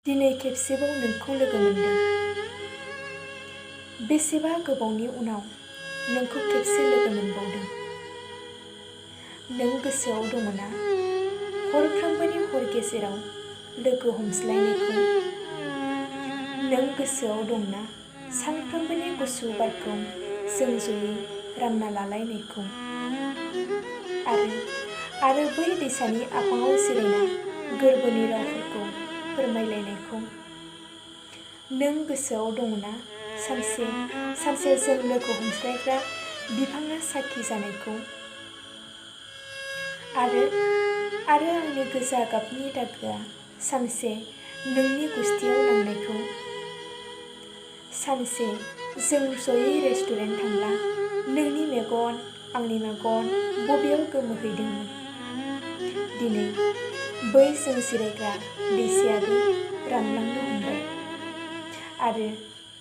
दिनै खेबसेबाव नोंखौ लोगो मोनदों। बेसेबा गोबावनि उनाव नोंखौ खेबसे लोगो मोनबावदों। नों गोसोआव दङना हरफ्रोमबोनि हर गेजेराव लोगो हमज्लायनायखौ? नों गोसोआव दंना सानफ्रोमबोनि गुसु बारखौ जों जयै रानना लालायनायखौ? आरो बै दैसानि आफाङाव जिरायना गोरबोनि रावफोरखौ फोरमायलायनायखौ? नों गोसोआव दङना सानसे जों लोगो हमज्लायग्रा बिफाङा साखि जानायखौ? आरो आंनि गोजा गाबनि दागोआ सानसे नोंनि गुस्थियाव नांनायखौ? सानसे जों जयै रेस्टुरेन्ट थांब्ला नोंनि मेगन आंनि मेगन बबेयाव गोमोहैदोंमोन? दिनै बै जों जिरायग्रा दैसायाबो रानलांनो हमबाय आरो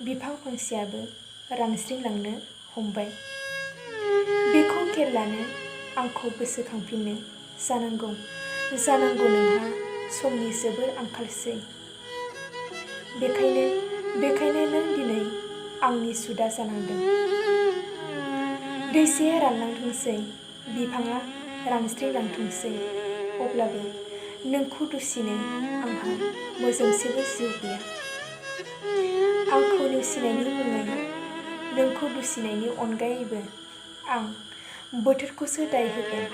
बिफां फांसेयाबो रानज्रिंलांनो हमबाय। बेखौ खेर-लानो आंखौ गोसोखांफिनो जानांगौ नोंहा समनि जोबोर आंखालसै। बेखायनो नों दिनै आंनि सुदा जानांदों। दैसाया रानलांथोंसै, बिफाङा रानज्रिंलांथोंसै, अब्लाबो नोंखौ दुसिनो आंहा मोजोमसेबो जिउ गैया। आंखौ नेवसिनायनि मुङै नोंखौ दुसिनायनि अनगायैबो आं बोथोरखौसो दाय होगोन,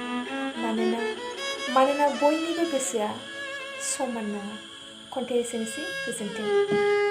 मानोना बयनिबो गोसोआ समान नङा। खन्थाइ एसेनोसै, गोजोन्थों।